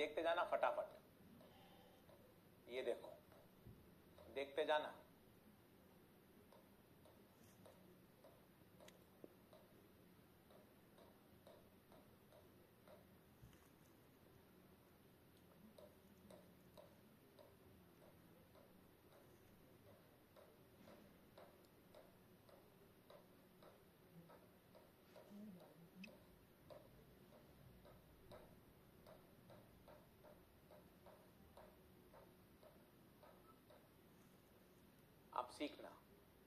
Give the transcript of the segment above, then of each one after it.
देखते जाना फटाफट, ये देखो, देखते जाना। आप सीखना,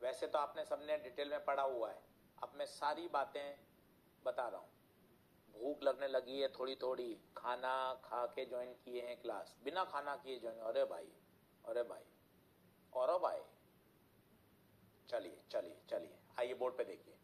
वैसे तो आपने सबने डिटेल में पढ़ा हुआ है, अब मैं सारी बातें बता रहा हूँ। भूख लगने लगी है थोड़ी थोड़ी, खाना खा के ज्वाइन किए हैं क्लास, बिना खाना किए ज्वाइन, अरे भाई, अरे भाई, और भाई, चलिए चलिए चलिए, आइए बोर्ड पे देखिए।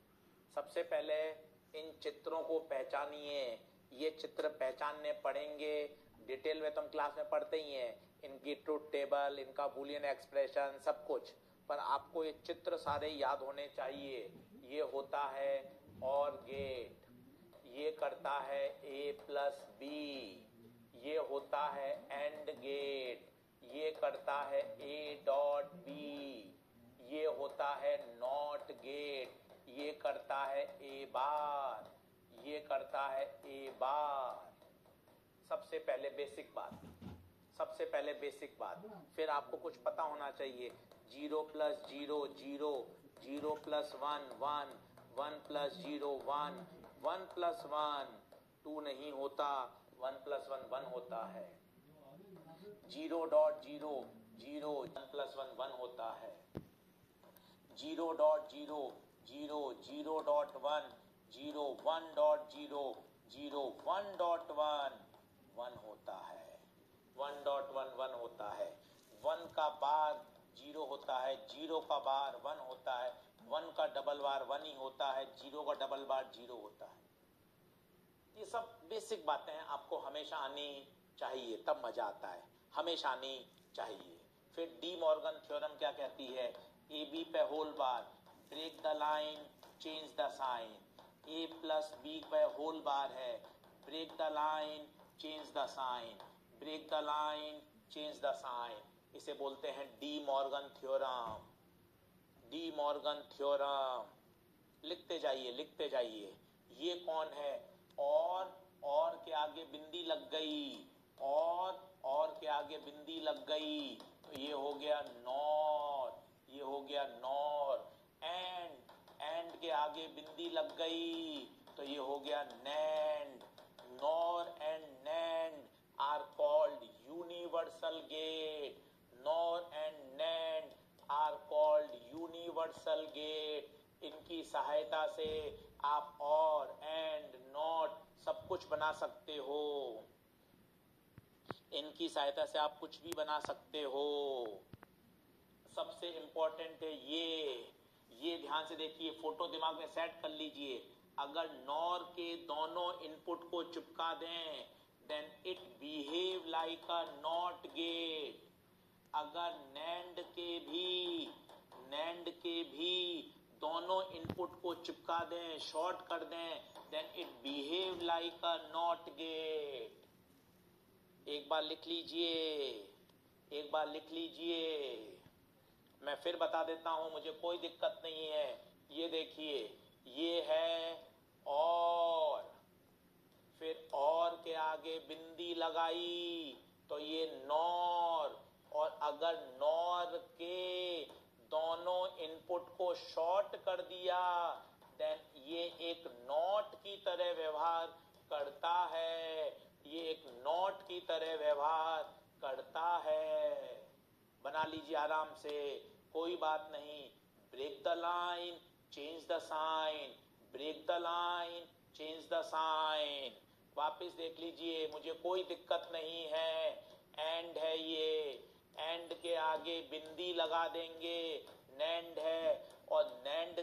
सबसे पहले इन चित्रों को पहचानिए, ये चित्र पहचानने पड़ेंगे, डिटेल में तो हम क्लास में पढ़ते ही हैं, इनकी ट्रूथ टेबल, इनका बूलियन एक्सप्रेशन, सब कुछ, पर आपको ये चित्र सारे याद होने चाहिए। ये होता है और गेट, ये करता है A प्लस बी, ये होता है एंड गेट, ये करता है A डॉट बी, ये होता है नॉट गेट, ये करता है A बार, ये करता है A बार। सबसे पहले बेसिक बात, सबसे पहले बेसिक बात, फिर आपको कुछ पता होना चाहिए। 0 प्लस 0 0, 0 प्लस 1 1, 1 प्लस 0 1, 1 प्लस 1 2 नहीं होता, 1 प्लस 1 1 होता है। 0 डॉट 0 0, 1 प्लस 1 1 होता है। 0 डॉट 0 0, 0 डॉट 1 0, 1 डॉट 0 0, 1 डॉट 1 1 होता है। 1 डॉट 1 1 होता है। 1 का बार 0 होता है, 0 का बार 1 होता है, 1 का डबल बार 1 ही होता है, 0 का डबल बार 0 होता है। ये सब बेसिक बातें हैं, आपको हमेशा आनी चाहिए, तब मजा आता है, हमेशा आनी चाहिए। फिर डी मॉर्गन थ्योरम क्या कहती है? ए बी पे whole bar, break the line, change the sign. A plus B पे होल बार है, break the line, change the sign, break the line, change the sign. इसे बोलते हैं De Morgan theorem. De Morgan theorem, लिखते जाइए लिखते जाइए। ये कौन है? और के आगे बिंदी लग गई, और के आगे बिंदी लग गई तो ये हो गया नॉर, ये हो गया नॉर। एंड के आगे बिंदी लग गई तो ये हो गया NAND. NOR and NAND are called universal gate. NOR and NAND are called universal gate. इनकी सहायता से आप और एंड नॉट सब कुछ बना सकते हो। इनकी सहायता से आप कुछ भी बना सकते हो। सबसे इंपॉर्टेंट है ये ध्यान से देखिए, फोटो दिमाग में सेट कर लीजिए। अगर नॉर के दोनों इनपुट को चिपका दें then it behave like a NOT gate. अगर नैंड के भी दोनों इनपुट को चिपका दें, शॉर्ट कर दें, then it behave like a NOT gate. एक बार लिख लीजिए, एक बार लिख लीजिए, मैं फिर बता देता हूं, मुझे कोई दिक्कत नहीं है। ये देखिए, ये है और, फिर और के आगे बिंदी लगाई तो ये नॉर। और अगर नॉर के दोनों इनपुट को शॉर्ट कर दिया देन ये एक नॉट की तरह व्यवहार करता है। ये एक नॉट की तरह व्यवहार करता है। बना लीजिए आराम से, कोई बात नहीं। Break the line, change the sign, break the line, change the sign. वापस देख लीजिए, मुझे कोई दिक्कत नहीं है। एंड है ये, एंड के आगे बिंदी लगा देंगे, नैंड है, और नैंड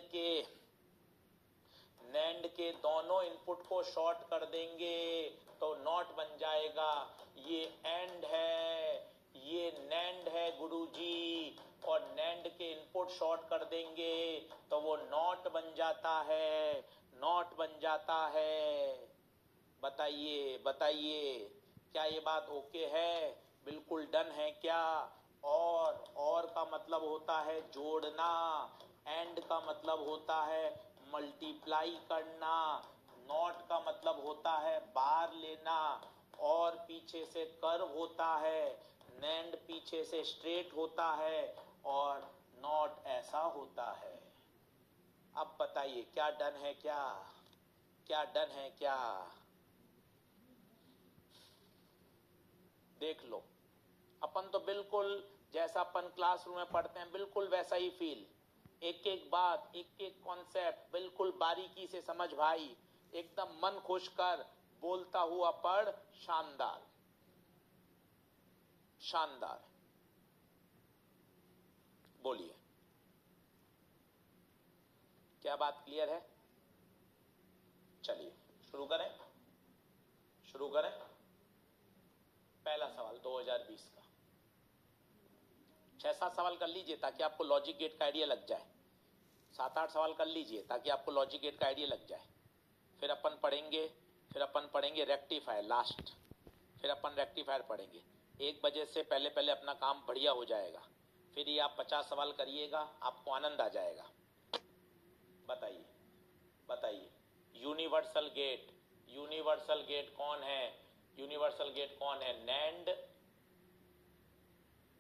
के दोनों इनपुट को शॉर्ट कर देंगे तो नॉट बन जाएगा। ये एंड है, ये नैंड है गुरुजी, और नैंड के इनपुट शॉर्ट कर देंगे तो वो नॉट बन जाता है, नॉट बन जाता है। बताइए बताइए, क्या ये बात ओके है? बिल्कुल डन है क्या? और का मतलब होता है जोड़ना, एंड का मतलब होता है मल्टीप्लाई करना, नॉट का मतलब होता है बार लेना, और पीछे से कर्व होता है, नैंड पीछे से स्ट्रेट होता है, और नॉट ऐसा होता है। अब बताइए क्या डन है क्या? क्या डन है क्या? देख लो, अपन तो बिल्कुल जैसा अपन क्लासरूम में पढ़ते हैं बिल्कुल वैसा ही फील, एक एक बात, एक एक कॉन्सेप्ट बिल्कुल बारीकी से समझ भाई, एकदम मन खुश कर, बोलता हुआ पढ़, शानदार शानदार। बोलिए, क्या बात क्लियर है? चलिए शुरू करें, शुरू करें। पहला सवाल 2020 का, 6-7 सवाल कर लीजिए ताकि आपको लॉजिक गेट का आइडिया लग जाए। 7-8 सवाल कर लीजिए ताकि आपको लॉजिक गेट का आइडिया लग जाए। फिर अपन पढ़ेंगे रेक्टिफायर लास्ट, फिर अपन रेक्टिफायर पढ़ेंगे। 1 बजे से पहले पहले अपना काम बढ़िया हो जाएगा। फिर ये आप 50 सवाल करिएगा, आपको आनंद आ जाएगा। बताइए बताइए, यूनिवर्सल गेट, यूनिवर्सल गेट कौन है? यूनिवर्सल गेट कौन है? नैंड,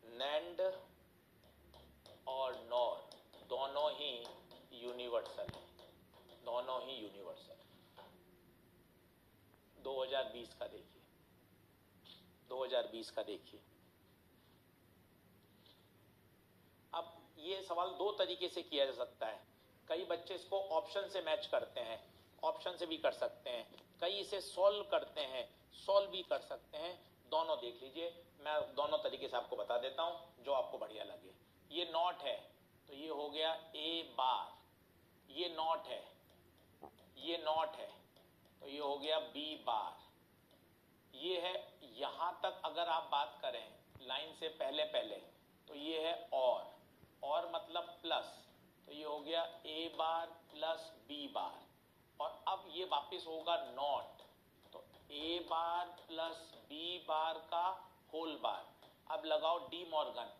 नैंड और नॉर दोनों ही यूनिवर्सल है, दोनों ही यूनिवर्सल। 2020 का देखिए, 2020 का देखिए। अब ये सवाल 2 तरीके से किया जा सकता है। कई बच्चे इसको ऑप्शन से मैच करते हैं, ऑप्शन से भी कर सकते हैं। कई इसे सॉल्व करते हैं, सॉल्व भी कर सकते हैं। दोनों देख लीजिए, मैं दोनों तरीके से आपको बता देता हूं जो आपको बढ़िया लगे। ये नॉट है तो ये हो गया ए बार, ये नॉट है, ये नॉट है तो ये हो गया बी बार। ये है, यहां तक अगर आप बात करें लाइन से पहले पहले तो ये है और मतलब प्लस, तो ये हो गया ए बार प्लस बी बार। और अब ये वापस होगा नॉट, तो ए बार प्लस बी बार का होल बार। अब लगाओ De Morgan,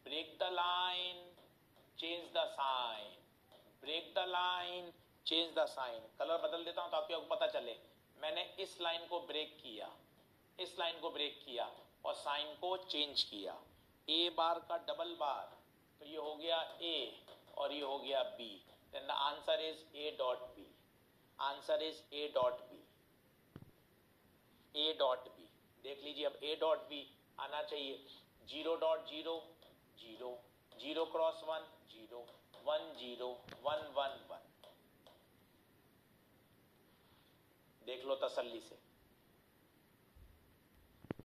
break the line change the sign, break the line change the sign. Colour बदल देता हूं ताकि आपको पता चले। मैंने इस लाइन को ब्रेक किया, इस लाइन को ब्रेक किया और साइन को चेंज किया। ए बार का डबल बार, तो ये हो गया ए और ये हो गया B. Then the answer is A dot B, answer is A dot B, A dot B. देख लीजिए, अब ए डॉट बी आना चाहिए। 0.0 0, 0 क्रॉस 1 0, 1 0, 1 1 1। देख लो तसल्ली से।